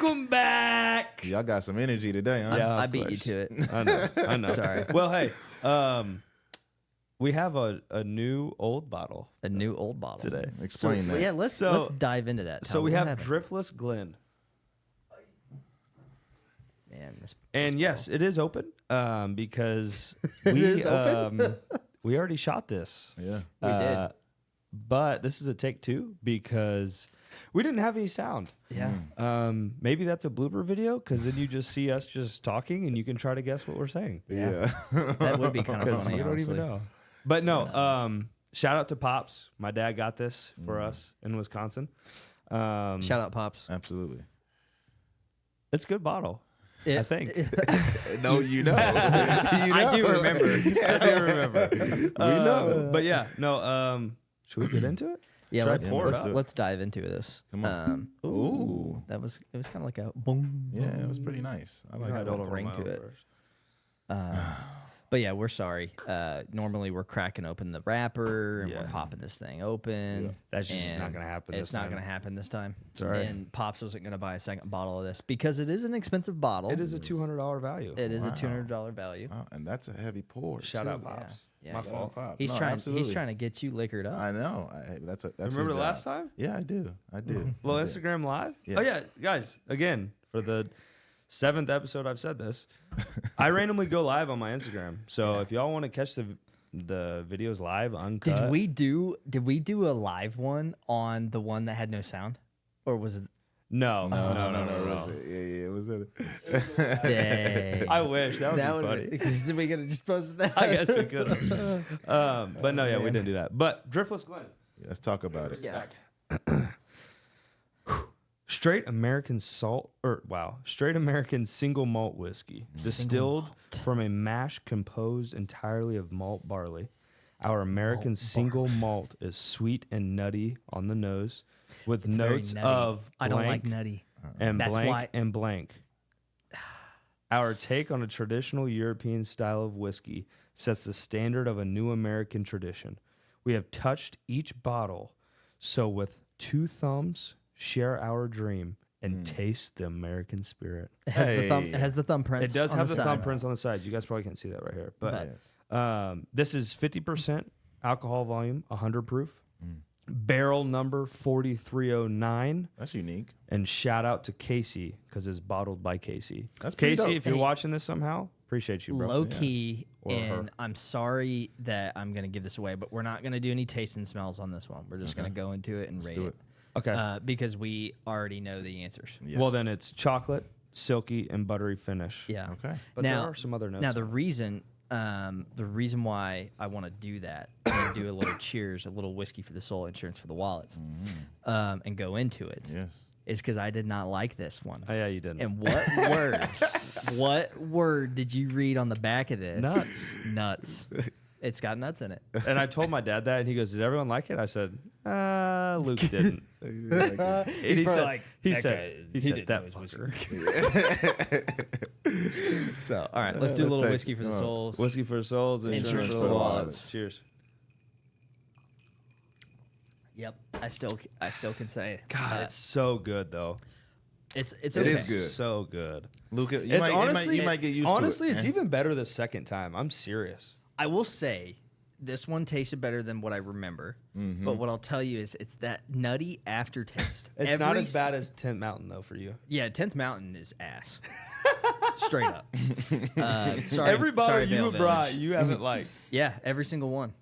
Welcome back. Y'all got some energy today, huh? Yeah, I beat you to it. I know. Sorry. Well, hey, we have a new old bottle A new old bottle today. Explain that. Yeah, let's dive into that. So we What have happened? Driftless Glen. Man, this And yes, it is open because we is open? we already shot this. Yeah. We did. But this is a take 2 because we didn't have any sound. Yeah. Maybe that's a blooper video because then you just see us just talking and you can try to guess what we're saying. Yeah. That would be kind of Because funny, we don't honestly. even know. But no, shout out to Pops. My dad got this for us in Wisconsin. Shout out, Pops. Absolutely. It's a good bottle, I think. No, you know. I do remember. I do remember. We know. But yeah, no. Should we get into it? Yeah, Should I let's pour it up? let's dive into this. Come on. Ooh, it was kind of like a boom. Yeah, it was pretty nice. I like Had it. a little ring to it. But yeah, we're sorry. Normally we're cracking open the wrapper and we're popping this thing open. That's just not and gonna happen It's this not time. going to happen this time. It's all right. And Pops wasn't going to buy a second bottle of this because it is an expensive bottle. It is a $200 value. It is a $200 value. Wow, and that's a heavy pour. Shout too. out Pops. Yeah. My Yeah. fault. Pop. He's No, trying. absolutely. He's trying to get you liquored up. I know. That's Remember his last job. time? Yeah, I do. I do. Little I do. Instagram live? Yeah. Oh yeah, guys, again, for the 7th episode I've said this. I randomly go live on my Instagram. So if y'all want to catch the videos live, uncut. Did we do a live one on the one that had no sound, or was it? No. No. Was it? Yeah, it was it. Dang. I wish that would that be would funny. because we could have just posted that. I guess we could. But no, yeah, we didn't do that. But Driftless Glen. Let's talk about it. Yeah. Straight American straight American single malt whiskey, distilled from a mash composed entirely of malt barley. Our American single malt is sweet and nutty on the nose, with It's very notes nutty. of I don't like blank nutty. and That's blank why- and blank. Our take on a traditional European style of whiskey sets the standard of a new American tradition. We have touched each bottle, so with 2 thumbs, share our dream and taste the American spirit. It has the thumb. Hey. It has the thumbprints. It does on have the side. thumbprints on the sides. You guys probably can't see that right here. But Yes. this is 50% alcohol volume, 100 proof. Barrel number 4309. That's unique. And shout out to Casey because it's bottled by Casey. That's pretty Casey, dope. if you're Hey. watching this somehow, appreciate you, bro. Low key, Or her. and I'm sorry that I'm gonna give this away, but we're not gonna do any taste and smells on this one. We're just gonna go into it and rate do it. Okay. Because we already know the answers. Yes. Well, then it's chocolate, silky, and buttery finish. Yeah. Okay. But now, there are some other notes. Now the reason why I want to do that and do a little cheers, a little whiskey for the soul, insurance for the wallets, and go into it Yes. is because I did not like this one. Oh, yeah, you didn't. And what word did you read on the back of this? Nuts. Nuts. It's got nuts in it. And I told my dad that, and he goes, "Did everyone like it?" I said, "Luke didn't." And he probably said, like, "He "That said, guy- he he said didn't that know his fucker." So, all right, let's do a let's little taste whiskey it. for the Come on. souls. Whiskey for souls, and Insurance insurance for for the the wallets. wallets. Cheers. Yep, I still can say God, it's so good though. it's It okay. is good. So good. Luca, you It's might, honestly, you might get used honestly, to it. it's even better the second time. I'm serious. I will say this one tasted better than what I remember. But what I'll tell you is it's that nutty aftertaste. It's not as bad as 10th Mountain though for you. Yeah, 10th Mountain is ass. Straight up. Sorry. Every bottle sorry, you Vail have brought, Village. you haven't liked. Yeah, every single one.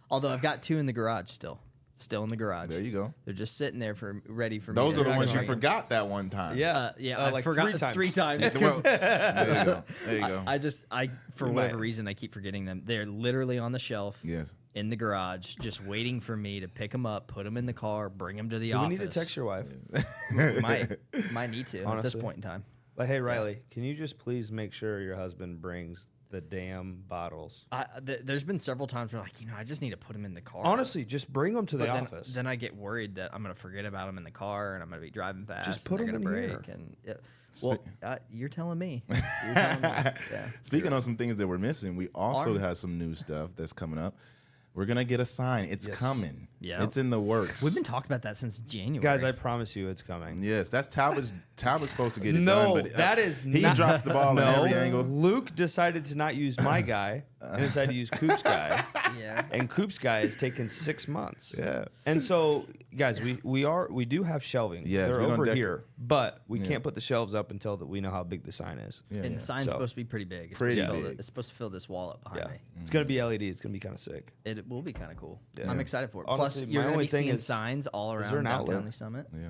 Although I've got 2 in the garage still. Still in the garage. There you go. They're just sitting there ready for me. Those to are the not ones gonna you like forgot that one time. Yeah, I like forgot 3 times. 3 times. Well, there you go. There you go. I for You whatever might. reason, I keep forgetting them. They're literally on the shelf Yes. in the garage, just waiting for me to pick them up, put them in the car, bring them to the Do we office. need to text your wife? might need to at this Honestly. point in time. Like, hey Riley, can you just please make sure your husband brings the damn bottles? There's been several times where I just need to put them in the car. Honestly, just bring them to the but then, office. then I get worried that I'm gonna forget about them in the car and I'm gonna be driving fast. Just and put they're 'em gonna in break. here. And well, you're telling me. You're telling me. Yeah. Speaking of some things that we're missing, we also have some new stuff that's coming up. We're gonna get a sign. It's coming. Yeah. It's in the works. We've been talking about that since January. Guys, I promise you it's coming. Yes, that's Talbot's supposed to get it No, done. But that is he not. drops the ball in every angle. Luke decided to not use my guy and decided to use Coop's guy. Yeah. And Coop's guy is taking 6 months. Yeah. And so, guys, we do have shelving. Yes, they're we're gonna over decor- here, but we can't put the shelves up until we know how big the sign is. Yeah, And yeah. the sign's So- supposed to be pretty big. It's Pretty supposed to fill big. it's supposed to fill this wall up behind Yeah, me. it's gonna be LED. It's gonna be kind of sick. It will be kind of cool. Yeah. I'm excited for it. Honestly, Plus, you're my going to only be thing seeing is- signs all there around an downtown outlet? Lee Summit. Yeah.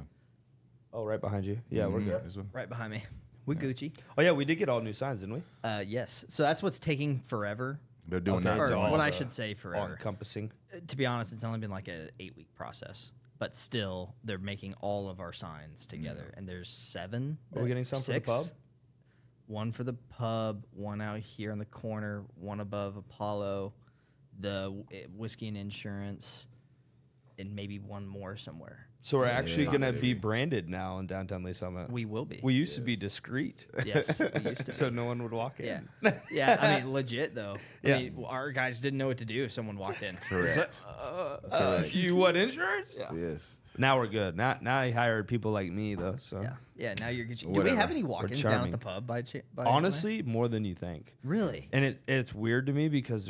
Oh, right behind you. Yeah, we're good. This one. Right behind me. We Gucci. Oh yeah, we did get all new signs, didn't we? Yes. So that's what's taking forever. They're doing Okay. that. Or to all what I the- should say All forever. encompassing. To be honest, it's only been like a 8-week process. But still, they're making all of our signs together. And there's 7. Are we getting some for the 6. pub? One for the pub, one out here on the corner, one above Apollo, the whiskey and insurance, and maybe one more somewhere. So we're actually gonna baby. be branded now in downtown Lee Summit. We will be. We used to be discreet, Yes, we used to so be. no one would walk in. Yeah. Yeah, I mean, legit, though. Yeah. I mean, our guys didn't know what to do if someone walked in. Correct. You want insurance? Yeah. Yes. Now we're good. Now he hired people like me though. So Yeah. Yeah, now you're good. Do we Whatever. have any walk-ins down at charming. the pub by any way? honestly, more than you think. Really? And it's weird to me because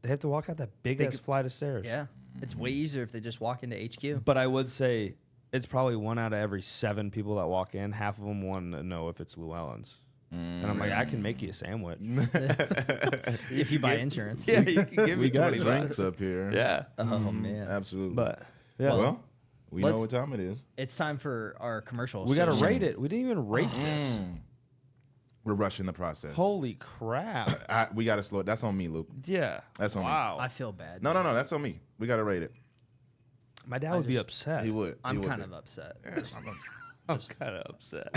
they have to walk out that big ass flight of stairs. Yeah. It's way easier if they just walk into HQ. But I would say it's probably 1 out of every 7 people that walk in. Half of them want to know if it's Llewellyn's. And I'm like, I can make you a sandwich. If you buy insurance. Yeah, you can give me We got 20 drinks bucks. up here. Yeah, Oh, man. Absolutely. but yeah, well, we know let's- what time it is. It's time for our commercial. we got to So- rate it. We didn't even rate this. We're rushing the process. Holy crap! We got to slow it. That's on me, Luke. Yeah, That's on me. wow. I feel bad. No, that's on me. We got to rate it. My dad would be upset. He would. I'm He would kind be. of upset. I'm kind of upset.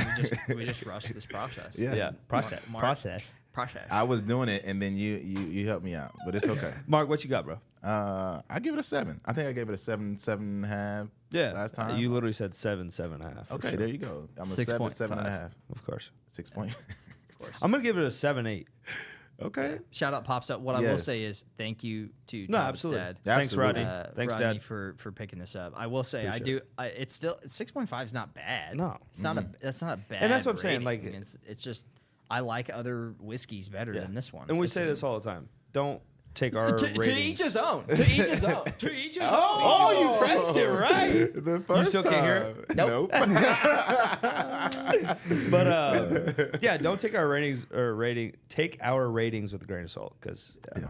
We just rushed this process. Yes. Yeah, process. Mark- Process. Process. I was doing it, and then you helped me out, but it's okay. Mark, what you got, bro? I give it a 7. I think I gave it a 7.5. Yeah, last time. you literally said 7.5. for Okay, sure. there you go. I'm a 6.5. 7.5. Of course. 6 point. I'm gonna give it a 7.8. Okay. Shout out Pops Up. What I will Yes. say is thank you to No, Thomas absolutely. Dad. Thanks, Absolutely. Rodney. Thanks, Rodney, Dad. for picking this up. I will say Appreciate it's still 6.5 is not bad. No. it's not that's not a bad. And that's what I'm saying, rating. like- it's just I like other whiskeys better than this one. And we say this all the time. Don't take our to rating. each his own. To each his own. To each his own. Oh, you pressed it right. The first still can't hear time. Nope. But yeah, don't take our ratings or rating. Take our ratings with a grain of salt, because Yeah.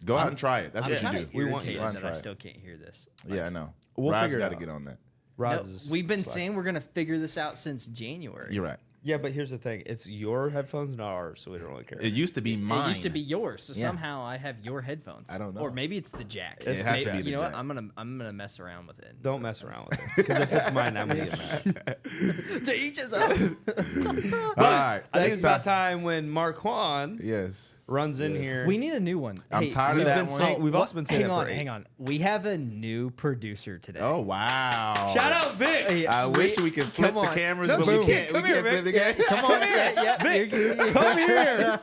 Go out and try it. That's I'm what you kind do. of We want irritated you to that try I it. still can't hear this. Yeah, I know. We'll Rod's figure it got to out. get on that. Roz No, is we've been slack. saying we're gonna figure this out since January. You're right. Yeah, but here's the thing: it's your headphones, not ours, so we don't really care. It used to be mine. It used to be yours, so Yeah. somehow I have your headphones. I don't know. Or maybe it's the jack. It has to Maybe- be the you know jack. what? I'm gonna mess around with it. Don't mess around with it, because if it's mine, I'm gonna get mad. To each his own. All right. I think it's about time when Marquand Yes. runs in here. We need a new one. I'm tired of we've that been one. saying- we've also been saying hang that on, for 8. hang on. We have a new producer today. Oh, wow. Shout out Vic. Hey, I wish we could flip come the on. cameras, No, but boom. we can't. Come We here, can't flip the Vic. camera. Come on, yeah, Vic, you're- come here.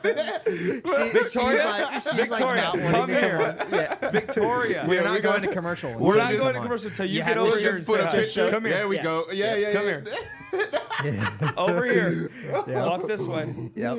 Victoria, she's like not wanting come to here. come on. Yeah. Victoria. We're not we going go- to commercial. We're not just- going to commercial until you You get have to over show- here Just and put say a hi. picture. Come here. There we Yeah. go. Yeah, yeah, Come yeah. here. Over here. Walk this way. Yep.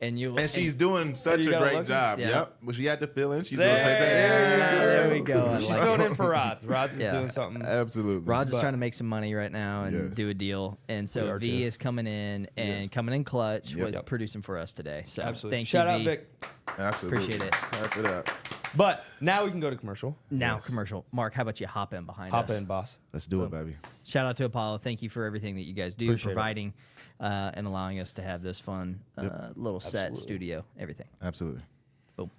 And you And she's doing such you a gotta great look. job. Yeah. Yep. Well, she had to fill in. She's There doing there we go. I She's like filling it. in for Rods. Rods is Yeah. doing something. Absolutely. Rod's is But- trying to make some money right now and Yes. do a deal, and We so are V too. is coming in and Yes. coming in clutch Yep. with Yep. producing for us today. So Absolutely. thank Shout you, out V. Vic. Absolutely. Appreciate it. Clap it up. But now we can go to commercial. Now Yes. commercial. Mark, how about you hop in behind Hop us? in, boss. Let's do it, baby. Shout out to Apollo. Thank you for everything that you guys do, Appreciate it. providing and allowing us to have this fun little set, studio, everything. Absolutely. Boom.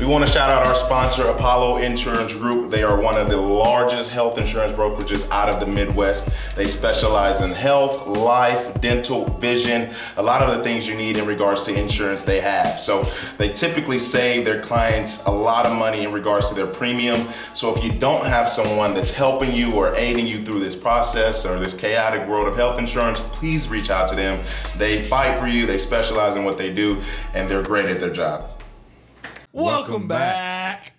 We want to shout out our sponsor, Apollo Insurance Group. They are one of the largest health insurance brokerages out of the Midwest. They specialize in health, life, dental, vision, a lot of the things you need in regards to insurance they have. So they typically save their clients a lot of money in regards to their premium. So if you don't have someone that's helping you or aiding you through this process or this chaotic world of health insurance, please reach out to them. They fight for you, they specialize in what they do, and they're great at their job. Welcome back.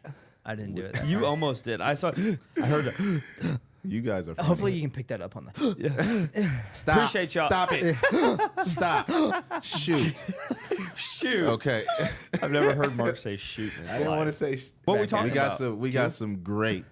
I didn't do it. That You time. almost did. I heard it. You guys are funny. Hopefully you can pick that up on the. Stop. Appreciate y'all. Stop it. Stop. Shoot. Shoot. Okay. I've never heard Mark say shoot. in his I didn't life. want to say. What we talking We got about? some. We got some great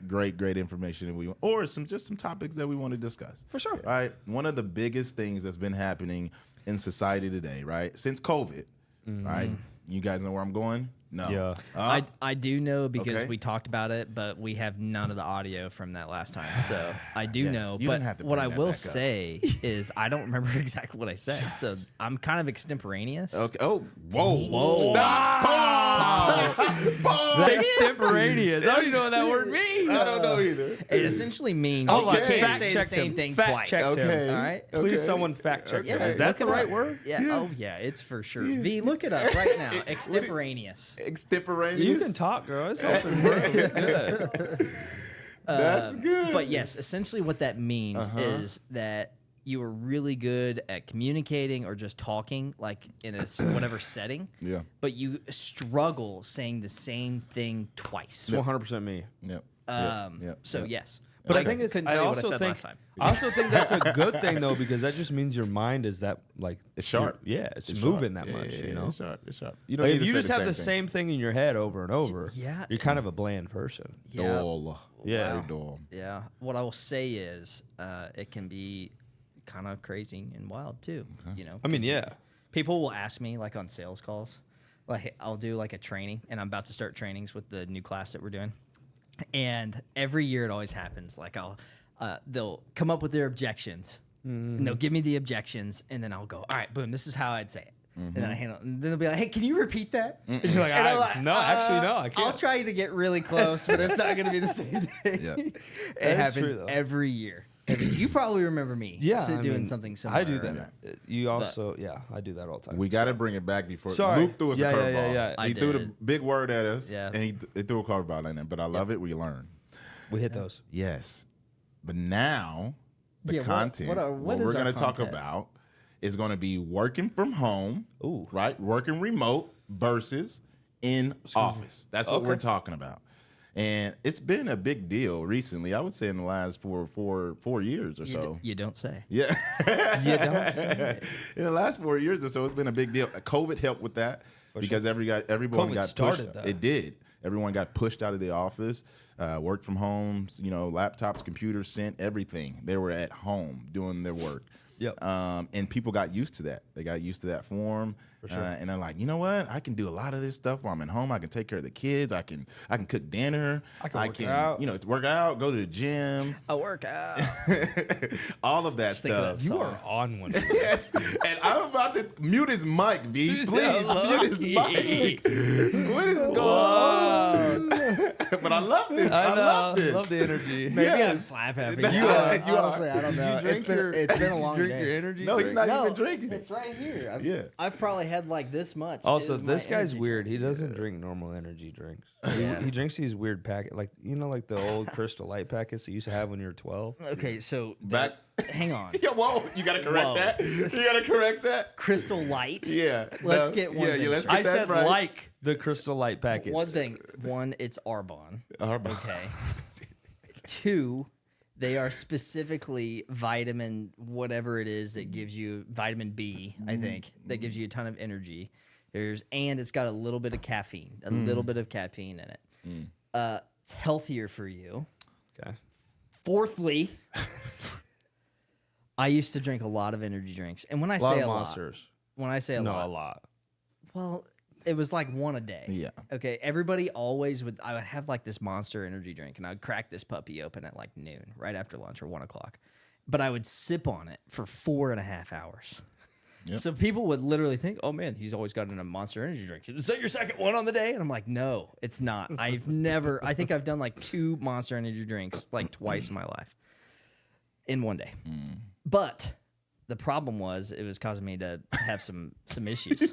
information that or some topics that we want to discuss. For sure. Right. One of the biggest things that's been happening in society today, right, since COVID, right. You guys know where I'm going? No. Yeah. I do know because Okay. we talked about it, but we have none of the audio from that last time. So I do Yes, know. you But didn't have to what bring I that will back up. say is I don't remember exactly what I said. So I'm kind of extemporaneous. Okay. Oh. Whoa. Whoa. Stop. Pause. Pause. Extemporaneous. I don't even know what that word means. I don't know either. It essentially means Oh, you like can't fact say the checked same him. thing Fact twice. checked him. Okay. All right. Please, Okay. someone fact check Okay. that. Is that look the it right up. word? Yeah. Oh yeah, it's for sure. V, look it up right now. Extemporaneous. Extemporaneous. You can talk, girl. It's helping. Good. That's good. But yes, essentially what that means is that you are really good at communicating or just talking, like in a whatever setting. Yeah. But you struggle saying the same thing twice. 100% me. Yep. So yes. But I I think it's. couldn't I tell you what I also said think. last time. I also think that's a good thing though, because that just means your mind is that like It's sharp. Yeah, it's It's moving sharp. that much. Yeah, You know. it's sharp. It's sharp. You don't Like, need if to you say just have the things. same thing in your head over and over, yeah. you're kind of a bland person. Yeah. Dull. Yeah. Very dull. Yeah. What I will say is, it can be kind of crazy and wild too. You know. I mean, 'cause yeah. People will ask me like on sales calls, like I'll do like a training, and I'm about to start trainings with the new class that we're doing. And every year it always happens. Like they'll come up with their objections, and they'll give me the objections, and then I'll go, all right, boom, this is how I'd say it. And then I handle it. And then they'll be like, hey, can you repeat that? And you're like, And I'm I can't. I'll try to get really close, but it's not going to be the same thing. Yeah. It is happens true, though. every year. You probably remember me doing something similar. I do right? that. You also, I do that all the time. We got to bring it back before Sorry. Luke threw us Yeah, a yeah, curveball. yeah. I He threw the did. big word at us, Yeah. and he threw a curveball in there. But I love it. We learn. We hit those. Yes. But now, the Yeah, what- content, what what is we're our going to talk content? about is going to be working from home, Ooh. right? Working remote versus in office. That's what Okay. we're talking about. And it's been a big deal recently. I would say in the last four years or so. You don't say. Yeah. You don't say. In the last 4 years or so, it's been a big deal. COVID helped with that because everyone COVID got started pushed. that. It did. Everyone got pushed out of the office, worked from home. Laptops, computers, sent everything. They were at home doing their work. Yep. And people got used to that. They got used to that form. And they're like, you know what? I can do a lot of this stuff while I'm at home. I can take care of the kids. I can cook dinner. I can work out. Work out, go to the gym. A workout. All of that think of stuff. that You are on one. Yes. And I'm about to mute his mic, B. Please mute his mic. What is going on? But I love this. I love this. Love the energy. Maybe Yes. I'm slap happy. You are. You are. Honestly, I don't know. You drink It's been a long drink day. your energy. No, he's drink? not even drinking it. It's right here. Yeah. I've probably had like this much. Also, is my this guy's energy weird. drink. He doesn't drink normal energy drinks. Yeah. He drinks these weird packets, like like the old Crystal Light packets that you used to have when you were 12. Okay, so Back. hang on. Yeah, whoa. You got to correct Whoa. that. You got to correct that. Crystal Light. Yeah. Let's No. get one Yeah, thing let's straight. get I that said right. like the Crystal Light packets. One thing. One, it's Arbonne. Arbonne. Okay. Two, they are specifically vitamin whatever it is that gives you vitamin B, I think, that gives you a ton of energy. And it's got a little bit of caffeine, a little bit of caffeine in it. It's healthier for you. Okay. Fourthly, I used to drink a lot of energy drinks. And when I A lot say of a monsters. lot, when I say a No, lot, a lot. well, it was like one a day. Yeah. Okay. Everybody always would. I would have like this Monster energy drink, and I'd crack this puppy open at like noon, right after lunch or 1 o'clock. But I would sip on it for 4.5 hours. Yep. So people would literally think, "Oh man, he's always got a Monster energy drink. Is that your second one on the day?" And I'm like, "No, it's not. I've never. I think I've done like 2 Monster energy drinks like twice in my life, in one day. But the problem was it was causing me to have some issues.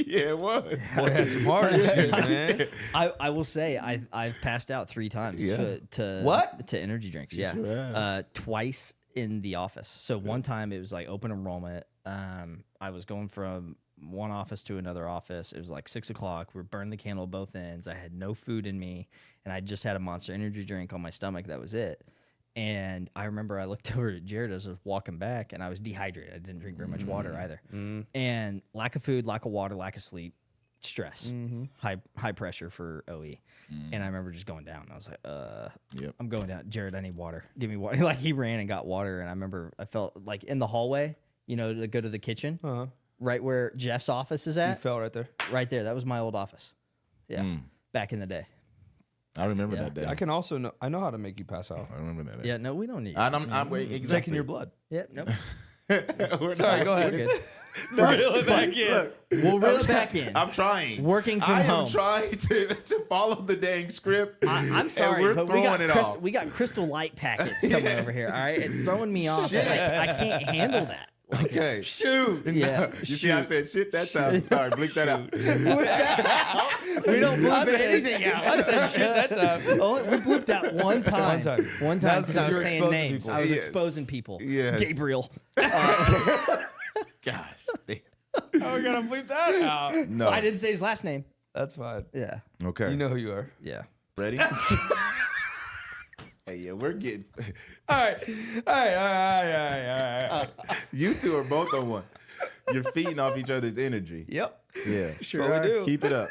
Yeah, it was. Boy, had some hard issues, man. I will say I've passed out 3 times Yeah. to What? to energy drinks. You sure have. Yeah, twice in the office. So one time it was like open enrollment. I was going from one office to another office. It was like 6 o'clock. We burned the candle at both ends. I had no food in me, and I just had a Monster Energy drink on my stomach. That was it. And I remember I looked over at Jared as I was walking back, and I was dehydrated. I didn't drink very much water either. And lack of food, lack of water, lack of sleep, stress, high pressure for OE. And I remember just going down. I was like, I'm going down. Jared, I need water. Give me water. Like, he ran and got water, and I remember I felt like in the hallway, to go to the kitchen, right where Jeff's office is You at. fell right there. Right there. That was my old office. Yeah, back in the day. I remember that day. I can also know. I know how to make you pass out. I remember that day. Yeah, no, we don't need. I'm wait, exactly. Taking your blood. Yeah, nope. Sorry, go ahead. We're good. Reel it back in. We'll reel it back in. I'm trying. Working from I home. am trying to follow the dang script. I'm sorry, and we're but throwing it off. we got Crystal Light packets coming over here. All right, it's throwing me off. I can't handle that. Like, Okay. Shoot. Yeah. You see, I said shit that time. Sorry, bleep that out. We don't bleep anything out. I said shit that time. Oh, we bleeped out one time. One time That's because I was you're saying exposing names. people. I was Yes. exposing people. Yes. Gabriel. Gosh. How are we gonna bleep that out? No. I didn't say his last name. That's fine. Yeah. Okay. You know who you are. Yeah. Ready? Hey, yeah, we're getting. All right. You two are both on one. You're feeding off each other's energy. Yep. Yeah. Sure what we do. Keep it up.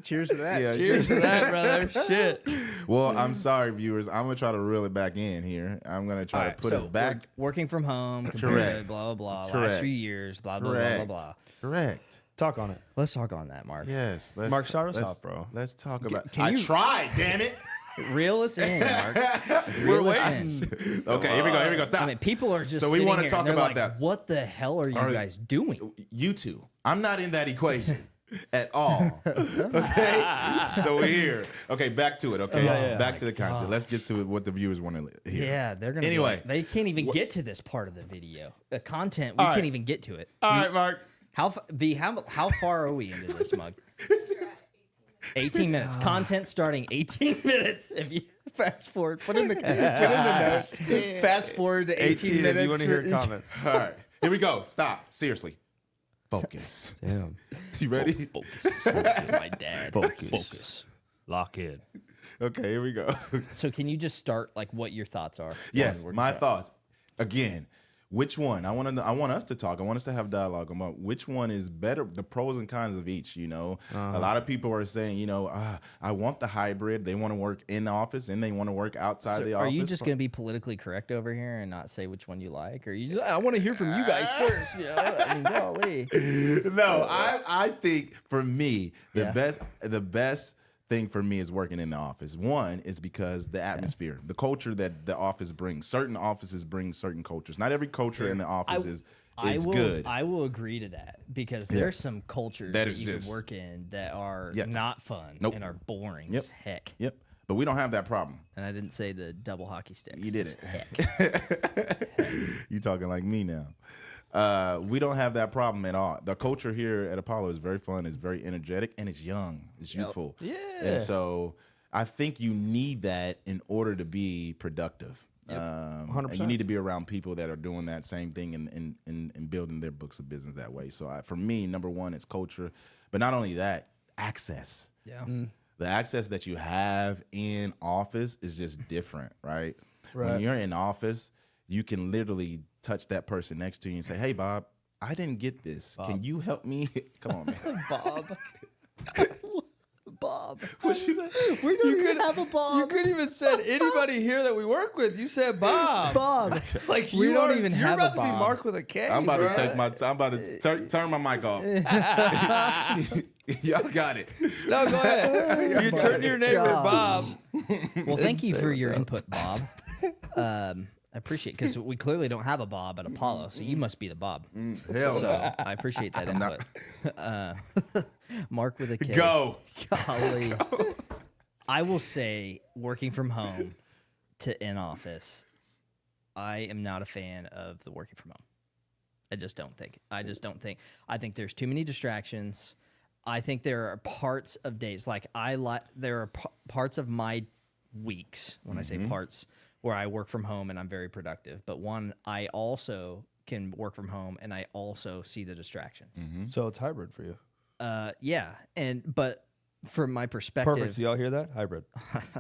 Cheers to that. Yeah. Cheers to that, brother. Shit. Well, I'm sorry, viewers. I'm gonna try to reel it back in here. I'm gonna try to put us back. Working from home, Correct. blah, blah, blah. Correct. Last few years, blah, blah, blah, Correct. blah, blah. Correct. Talk on it. Let's talk on that, Mark. Yes. Mark, start us off, bro. Let's talk about. can I you- tried. Damn it. Reel us in, Mark. We're Reel us waiting. in. Okay. Here we go. Here we go. Stop. I mean, people are just So we sitting wanna here talk and they're about like, that. What the hell are you guys doing? You two. I'm not in that equation at all. Okay. So we're here. Okay. Back to it. Okay. Yeah. Back to the content. Let's get to it. What the viewers want to hear. Yeah, they're gonna. Anyway. They can't even get to this part of the video. The content, we All can't right. even get to it. All right, Mark. How far are we into this mug? 18 minutes. Content starting 18 minutes. If you fast forward, put in the notes. Fast forward to 18 minutes. If you want to hear for- comments. All right. Here we go. Stop. Seriously. Focus. Damn. You ready? Focus. That's my dad. Focus. Lock in. Okay. Here we go. So can you just start like what your thoughts are? Yes. on My working thoughts. Again. Which one? I want us to talk. I want us to have dialogue about which one is better, the pros and cons of each, A lot of people are saying, I want the hybrid. They want to work in the office and they want to work outside the So office. are you just going to be politically correct over here and not say which one you like? Or you just, I want to hear from you guys first. I mean, golly. No, I think for me, Yeah. the best thing for me is working in the office. One is because the atmosphere, the culture that the office brings. Certain offices bring certain cultures. Not every culture in the office is good. I will agree to that because there's some cultures That that is you just- can work in that are Yeah. not fun Nope. and are boring Yep. as heck. Yep. But we don't have that problem. And I didn't say the double hockey sticks. You did It's it. heck. You talking like me now. We don't have that problem at all. The culture here at Apollo is very fun, it's very energetic, and it's young. It's youthful. Yeah. And so I think you need that in order to be productive. 100%. And you need to be around people that are doing that same thing and building their books of business that way. So for me, number one, it's culture. But not only that, access. Yeah. The access that you have in office is just different, right? When you're in office, you can literally touch that person next to you and say, "Hey, Bob, I didn't get this. Can you help me?" Come on, man. Bob. Bob. We don't even have a Bob. You couldn't even said anybody here that we work with. You said Bob. Bob. Like We don't even you're have a about to be Bob. Mark with a K. I'm about bro. to take my. I'm about to turn my mic off. Y'all got it. No, go ahead. You turn your neighbor Bob. Well, thank you say for what's your up. input, Bob. I appreciate it because we clearly don't have a Bob at Apollo, so you must be the Bob. Hell So no. I appreciate that input. Mark with a K. Go. Golly. I will say, working from home to in office, I am not a fan of the working from home. I just don't think. I think there's too many distractions. I think there are parts of days there are parts of my weeks when I say parts where I work from home and I'm very productive. But one, I also can work from home, and I also see the distractions. So it's hybrid for you. Yeah, but from my perspective, Perfect. Y'all hear that? Hybrid.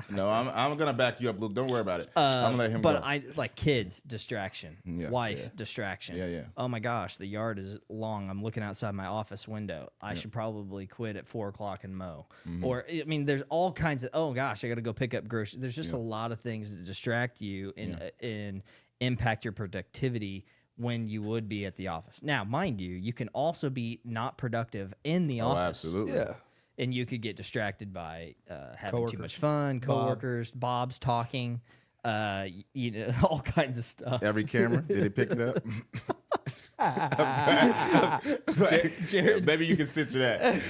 No, I'm gonna back you up, Luke. Don't worry about it. I'm gonna let him but go. I like kids distraction, Yeah. wife distraction. Yeah. Oh my gosh, the yard is long. I'm looking outside my office window. I should probably quit at 4 o'clock and mow. Or I mean, there's all kinds of. Oh gosh, I got to go pick up groceries. There's just a lot of things that distract you and impact your productivity when you would be at the office. Now, mind you, you can also be not productive in the office. Absolutely. Yeah. And you could get distracted by having too Coworkers. much fun, coworkers, Bob's talking, all kinds of stuff. Every camera, did he pick it up? Jared, Maybe you can censor that.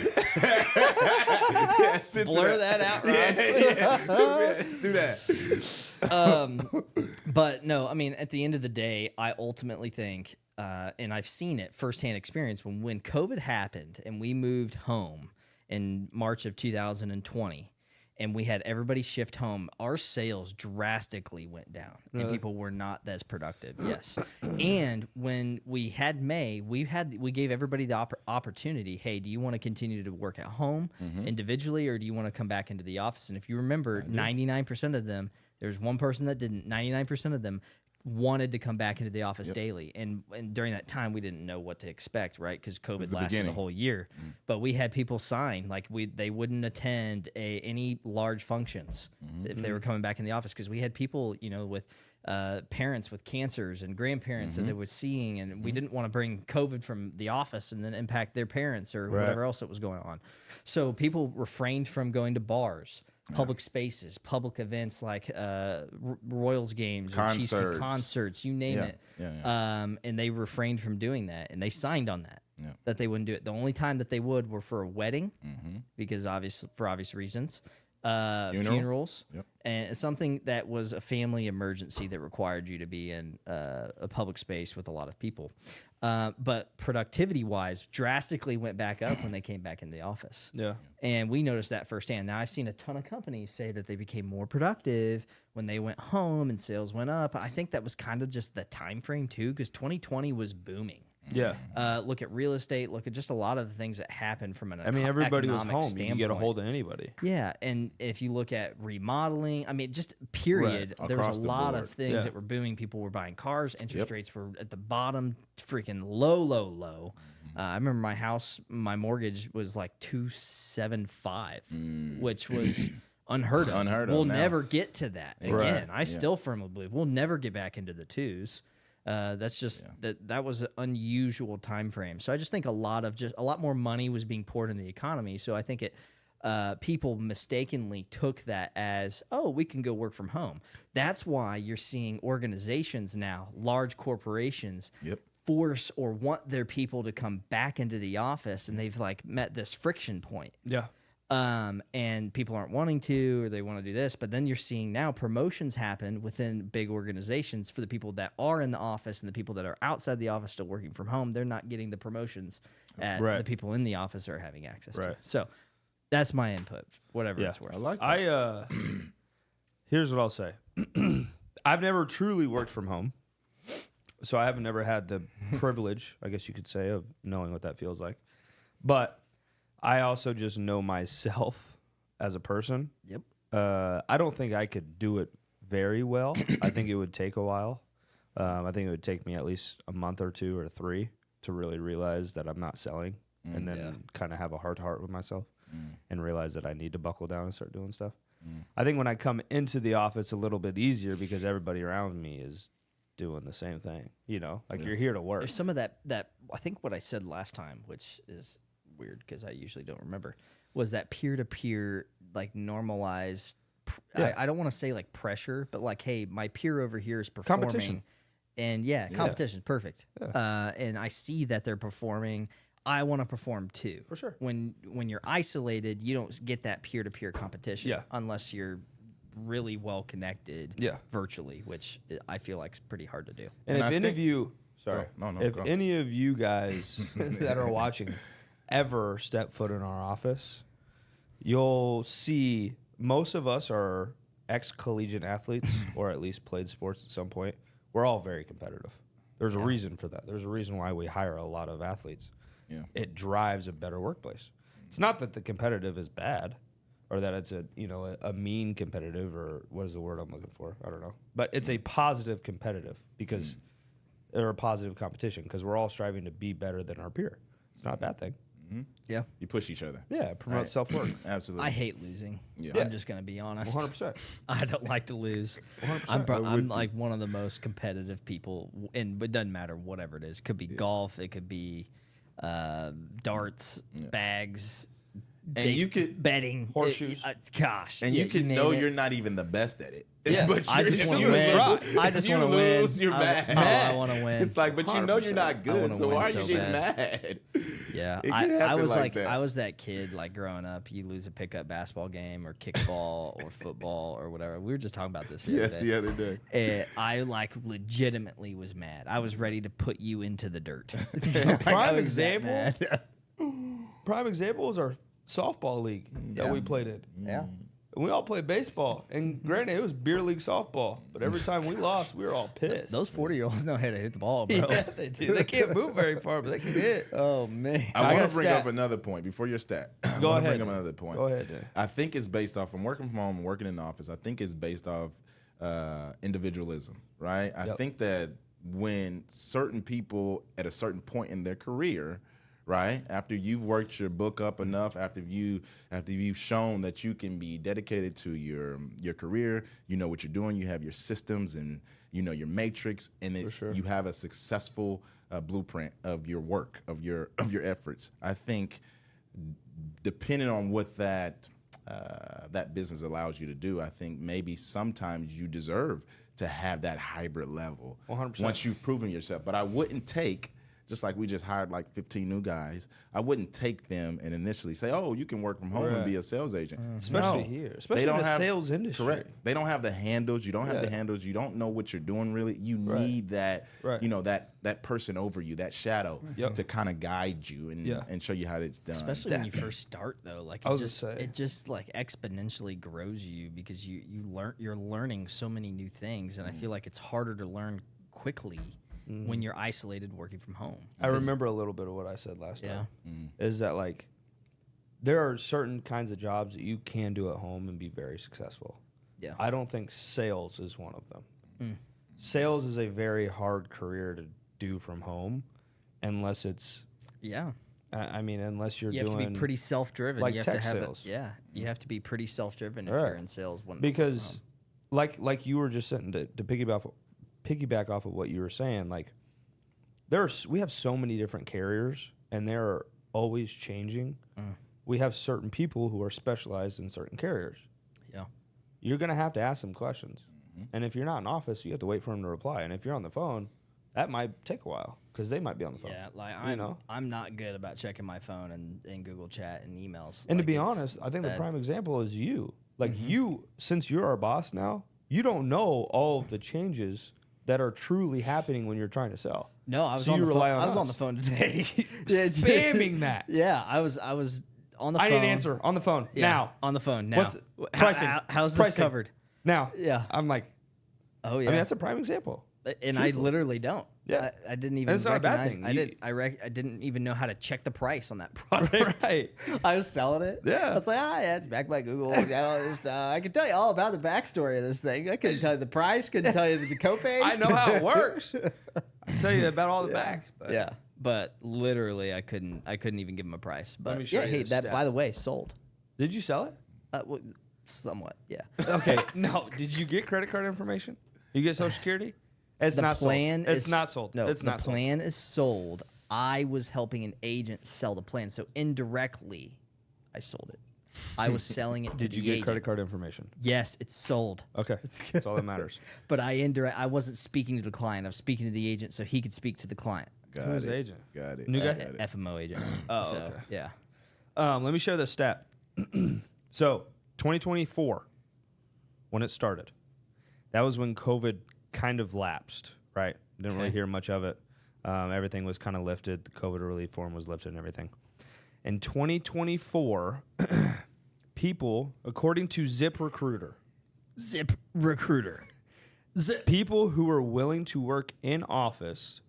Yeah, censor blur that out, Rob. Do that. But no, I mean, at the end of the day, I ultimately think, and I've seen it firsthand experience when COVID happened and we moved home in March of 2020 and we had everybody shift home, our sales drastically went down and people were not as productive. Yes. And when we had May, we gave everybody the opportunity, hey, do you want to continue to work at home individually, or do you want to come back into the office? And if you remember, 99% of them, there's one person that didn't. 99% of them wanted to come back into the office daily. And during that time, we didn't know what to expect, right? Because COVID lasted a whole year. But we had people sign, like they wouldn't attend any large functions if they were coming back in the office, because we had people, with parents with cancers and grandparents that they were seeing, and we didn't want to bring COVID from the office and then impact their parents or whatever else that was going on. So people refrained from going to bars, public spaces, public events like Royals games, or Chiefs concerts, you name it. And they refrained from doing that, and they signed on that they wouldn't do it. The only time that they were for a wedding, because for obvious reasons. Funerals, and something that was a family emergency that required you to be in a public space with a lot of people. But productivity-wise, drastically went back up when they came back in the office. Yeah. And we noticed that firsthand. Now, I've seen a ton of companies say that they became more productive when they went home and sales went up. I think that was kind of just the time frame, too, because 2020 was booming. Yeah. Look at real estate. Look at just a lot of the things that happened from an everybody was economic home. standpoint. You can get a hold of anybody. Yeah, and if you look at remodeling, I mean, just period, there was a lot of things that were booming. People were buying cars. Interest rates were at the bottom, freaking low. I remember my house, my mortgage was like 275, which was unheard of. We'll never get to that again. I still firmly believe we'll never get back into the twos. That's just that was an unusual time frame. So I just think a lot more money was being poured in the economy. So I think people mistakenly took that as, oh, we can go work from home. That's why you're seeing organizations now, large corporations, force or want their people to come back into the office, and they've like met this friction point. Yeah. And people aren't wanting to, or they want to do this. But then you're seeing now promotions happen within big organizations for the people that are in the office, and the people that are outside the office still working from home. They're not getting the promotions that the people in the office are having access to. So that's my input, whatever it's worth. I like that. Here's what I'll say. I've never truly worked from home, so I haven't never had the privilege, I guess you could say, of knowing what that feels like. But I also just know myself as a person. Yep. I don't think I could do it very well. I think it would take a while. I think it would take me at least a month or 2 or 3 to really realize that I'm not selling, and then kind of have a heart-to-heart with myself and realize that I need to buckle down and start doing stuff. I think when I come into the office, a little bit easier because everybody around me is doing the same thing. Like you're here to work. There's some of that I think what I said last time, which is weird because I usually don't remember, was that peer-to-peer, like normalized, I don't want to say like pressure, but like, hey, my peer over here is performing. Competition. And competition, perfect. And I see that they're performing. I want to perform too. For sure. When you're isolated, you don't get that peer-to-peer competition unless you're really well connected virtually, which I feel like is pretty hard to do. And if any of you, if any of you guys that are watching ever step foot in our office, you'll see most of us are ex-collegiate athletes or at least played sports at some point. We're all very competitive. There's a reason for that. There's a reason why we hire a lot of athletes. Yeah. It drives a better workplace. It's not that the competitive is bad or that it's a mean competitive, or what is the word I'm looking for? I don't know. But it's a positive competitive because or a positive competition because we're all striving to be better than our peer. It's not a bad thing. Yeah. You push each other. Yeah, it promotes self-worth. Absolutely. I hate losing. Yeah. I'm just going to be honest. 100%. I don't like to lose. 100%. I'm like one of the most competitive people, and it doesn't matter whatever it is. It could be golf. It could be darts, bags, And you could betting, horseshoes. Gosh, and yeah, you can name know it. you're not even the best at it. Yeah, but I just if want to you win. lose- I just if you want to win. lose, you're mad. I want to win. It's like, but you know you're not 100%. I good, wanna so win why are so you getting bad. mad? Yeah, It I can happen was like that. I was that kid like growing up. You lose a pickup basketball game or kickball or football or whatever. We were just talking about this. Yes, the other day. And I like legitimately was mad. I was ready to put you into the dirt. Like, I Prime was that example. mad. Prime example is our softball league that we played in. Yeah. And we all played baseball. And granted, it was beer league softball. But every time we lost, we were all pissed. Those 40-year-olds know how to hit the ball, bro. yeah, they do. They can't move very far, but they can hit. Oh man. I I want got to bring stat. up another point before your stat. I Go wanna ahead. Bring up another point. Go ahead, Dan. I think it's based off from working from home and working in the office. I think it's based off individualism, right? I Yep. think that when certain people at a certain point in their career, right, after you've worked your book up enough, after you've shown that you can be dedicated to your career, you know what you're doing, you have your systems and you know your matrix, and it's you have a successful blueprint of your work, of your efforts. I think depending on what that business allows you to do, I think maybe sometimes you deserve to have that hybrid level 100%. once you've proven yourself. But I wouldn't take, just like we just hired like 15 new guys, I wouldn't take them and initially say, oh, you can work from home and be a sales agent. Especially No. here. They Especially don't in the have- sales industry. Correct. They don't have the handles. You don't have the Yeah. handles. You don't know what you're doing really. You Right. need that, Right. you know, that person over you, that shadow Yep. to kind of guide you and show you how it's done. Especially when you first start, though, like I was it just like exponentially grows you because you're learning so many new things, and I feel like it's harder to learn quickly when you're isolated working from home. I remember a little bit of what I said last Yeah. time. Is that like there are certain kinds of jobs that you can do at home and be very successful. Yeah. I don't think sales is one of them. Sales is a very hard career to do from home unless it's Yeah. I mean unless you're You have doing to be pretty self-driven. like you have tech to have sales. you have to be pretty self-driven if Right. you're in sales. because like you were just saying to piggyback off of what you were saying, like we have so many different carriers and they're always changing. We have certain people who are specialized in certain carriers. Yeah. You're gonna have to ask them questions, and if you're not in office, you have to wait for them to reply. And if you're on the phone, that might take a while because they might be on the phone. Yeah, like know? I'm not good about checking my phone and Google Chat and emails. And to Like, be it's honest, I think the bad. prime example is you. Like you, since you're our boss now, you don't know all of the changes that are truly happening when you're trying to sell. No, I was So on you the rely phone. on I was on us. the phone today. Spamming that. Yeah, I was on the phone. I didn't answer on the phone Yeah, now. on the phone now. What's pricing? How's this Pricing. covered? Now. Yeah. I'm like, Oh yeah. I mean, that's a prime example. and I truthfully. literally don't. Yeah. I didn't even it's not a bad recognize. thing. I didn't even know how to check the price on that product. Right. I was selling it. Yeah. I was like, yeah, it's backed by Google. I got all this stuff. I can tell you all about the backstory of this thing. I couldn't tell you the price. Couldn't tell you the copays. I know how it works. I can tell you about all the back. But Yeah, but literally, I couldn't even give him a price. But me show yeah, you hey, the that stat. by the way, sold. Did you sell it? Well, somewhat, yeah. Okay. No. Did you get credit card information? You get Social Security? It's The not plan sold. is It's not sold. No, it's the not sold. plan is sold. I was helping an agent sell the plan, so indirectly, I sold it. I was selling it to Did the you get agent. credit card information? Yes, it's sold. Okay. That's all that matters. But I wasn't speaking to the client. I was speaking to the agent so he could speak to the client. Got Who's it. the agent? Got it. New guy? Got it. FMO agent. Oh, so, okay. yeah. Let me share this stat. So, 2024, when it started, that was when COVID kind of lapsed, right? Didn't really Okay. hear much of it. Everything was kind of lifted. The COVID relief form was lifted and everything. In 2024, people, according to ZipRecruiter, Zip Recruiter. Zip. people who were willing to work in office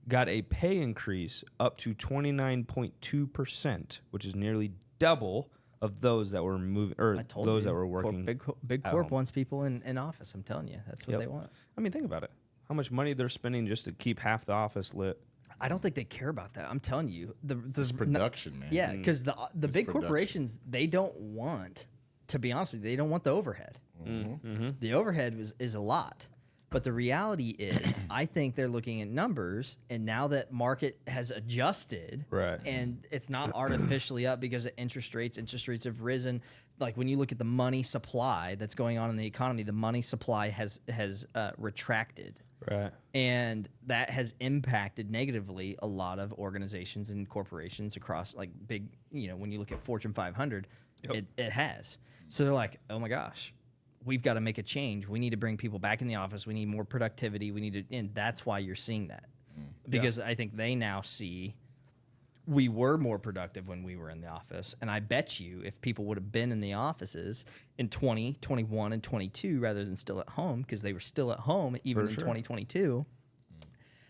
got a pay increase up to 29.2%, which is nearly double of those that were moving or I told those you, that were working. Big at corp home. wants people in office. I'm telling you, that's what Yep. they want. I mean, think about it. How much money they're spending just to keep half the office lit. I don't think they care about that. I'm telling you, the Production, man. Yeah, because the big production. corporations, they don't want, to be honest with you, they don't want the overhead. The overhead is a lot. But the reality is, I think they're looking at numbers, and now that market has adjusted, Right. and it's not artificially up because of interest rates have risen. Like when you look at the money supply that's going on in the economy, the money supply has retracted. Right. And that has impacted negatively a lot of organizations and corporations across like big, when you look at Fortune 500, it has. So they're like, oh my gosh, we've got to make a change. We need to bring people back in the office. We need more productivity. And that's why you're seeing that. Because I think they now see we were more productive when we were in the office. And I bet you if people would have been in the offices in 20, 21, and 22 rather than still at home, because they were still at home even in 2022,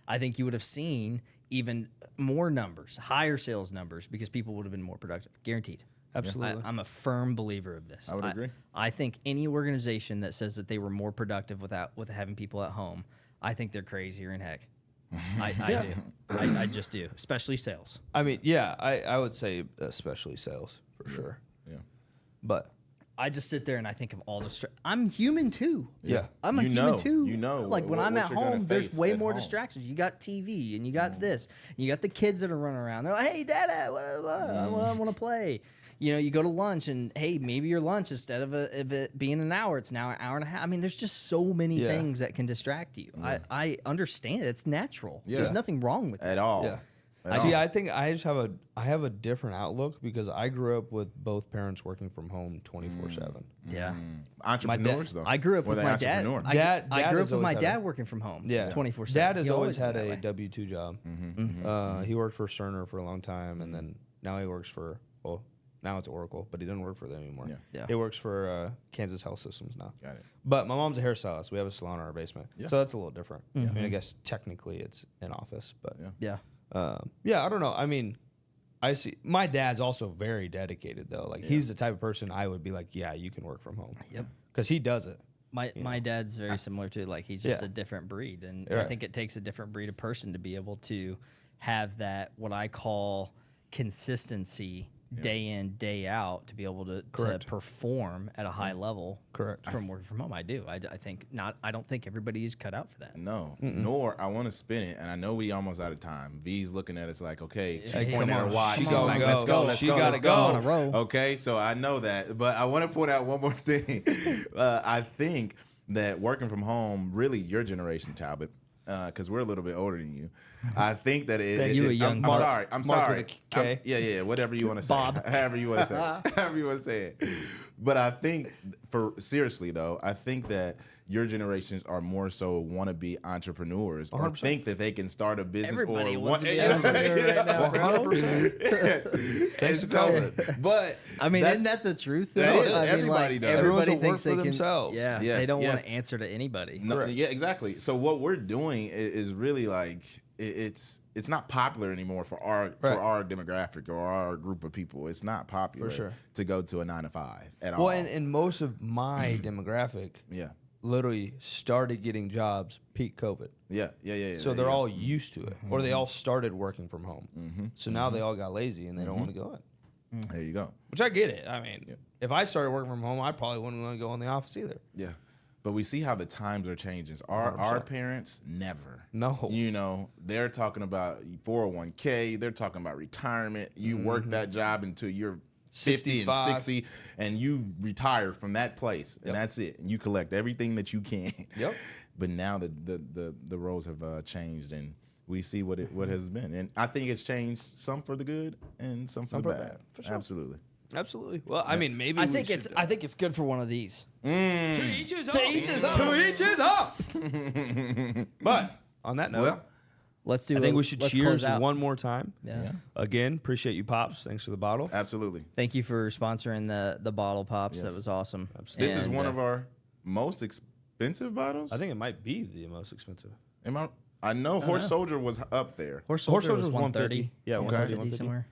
I think you would have seen even more numbers, higher sales numbers, because people would have been more productive. Guaranteed. Absolutely. I'm a firm believer of this. I would agree. I think any organization that says that they were more productive with having people at home, I think they're crazier than heck. I do. I just do, especially sales. I mean, yeah, I would say especially sales for sure. Yeah. But I just sit there and I think of all the I'm human too. yeah, I'm a You human know. too. You know like when what I'm at you're gonna home, there's face way at more home. distractions. You got TV and you got this. And you got the kids that are running around. They're like, "Hey, Dada, I want to play." You go to lunch and hey, maybe your lunch instead of it being an hour, it's now an hour and a half. I mean, there's just so many things that can distract you. I understand it. It's natural. Yeah. There's nothing wrong with it. At all. yeah. At See, all. I think I have a different outlook because I grew up with both parents working from home 24/7. Yeah. Entrepreneurs, though. I grew up Were with they my dad. entrepreneur? I Dad grew has up with always my had dad a- working from home. Yeah, 24/7. Dad has He always had been that a way. W-2 job. He worked for Cerner for a long time, and then now he works for now it's Oracle, but he doesn't work for them anymore. Yeah. He works for Kansas Health Systems now. Got it. But my mom's a hairstylist. We have a salon in our basement, Yeah. so that's a little different. I mean, I guess technically it's an office, but Yeah. Yeah. I don't know. I mean, I see my dad's also very dedicated though. Like he's the type of person I would be like, yeah, you can work from home. Yep. Because he does it. My dad's very similar to like he's just Yeah. a different breed, and Right. I think it takes a different breed of person to be able to have that what I call consistency day in day out to be able to Correct. perform at a high level. Correct. From working from home, I do. I think not. I don't think everybody is cut out for that. No, nor I want to spin it, and I know we almost out of time. V's looking at us like, okay, she's Hey, pointing at her come on. watch. She She's gotta like, go. let's go, let's She go, gotta let's go. go. On a roll. Okay, so I know that, but I want to point out one more thing. I think that working from home, really, your generation, Talbot, because we're a little bit older than you. I think that You a young I'm Mark. sorry. I'm Mark sorry. with a K. Yeah. Whatever you want to say. Bob. However you want to say it. However you want to say it. But I think, seriously though, I think that your generations are more so want to be entrepreneurs or 100%. think that they can start a business Everybody or wants to be want- an entrepreneur right now, bro. 100%. Thanks to COVID. But I mean, that's- isn't that the truth? Though? that is. I mean, Everybody does. Everyone's Everybody a work thinks for they can. themselves. Yeah, Yes, they don't want yes. to answer to anybody. No, Correct. yeah, exactly. So what we're doing is really like it's not popular anymore for our demographic or our group of people. It's not popular For sure. to go to a 9 to 5 at Well, all. and most of my demographic yeah, literally started getting jobs peak COVID. yeah. So they're all used to it, or they all started working from home. So now they all got lazy and they don't want to go in, There you go. which I get it. I mean, if I started working from home, I probably wouldn't want to go in the office either. Yeah. But we see how the times are changing. Our parents never. No. You know, they're talking about 401k. They're talking about retirement. You work that job until you're 50 and 65. 60, and you retire from that place, and Yep. that's it. And you collect everything that you can. Yep. But now the roles have changed, and we see what has been. And I think it's changed some for the good and some for the bad. For sure. Absolutely. Absolutely. Well, I mean, maybe I we think should, it's good for one of these. to each his own. To each his own. To each his own. But on that note, Well, Let's do. I think we should let's cheers close out. one more time. Yeah. Again, appreciate you, Pops. Thanks for the bottle. absolutely. Thank you for sponsoring the bottle pops. That was awesome. Absolutely. This is And, one of our most expensive bottles. I think it might be the most expensive. Am I? I know Horse Soldier was up there. Horse Horse Soldier Soldier was was 130. 130. Yeah, 150 150 somewhere.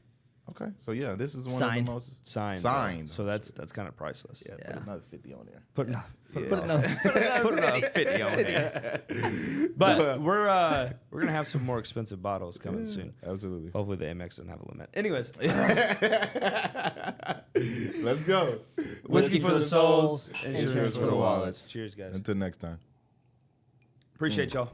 Okay, so yeah, this is one Signed. of the most Signed. Signed. So that's kind of priceless. Yeah, Yeah. put another 50 on there. Put Put another. put another 50 on there. But we're gonna have some more expensive bottles coming soon. Absolutely. Hopefully the Amex doesn't have a limit. Anyways, Let's go. whiskey for the souls, insurance for the wallets. Cheers, guys. Until next time. Appreciate y'all.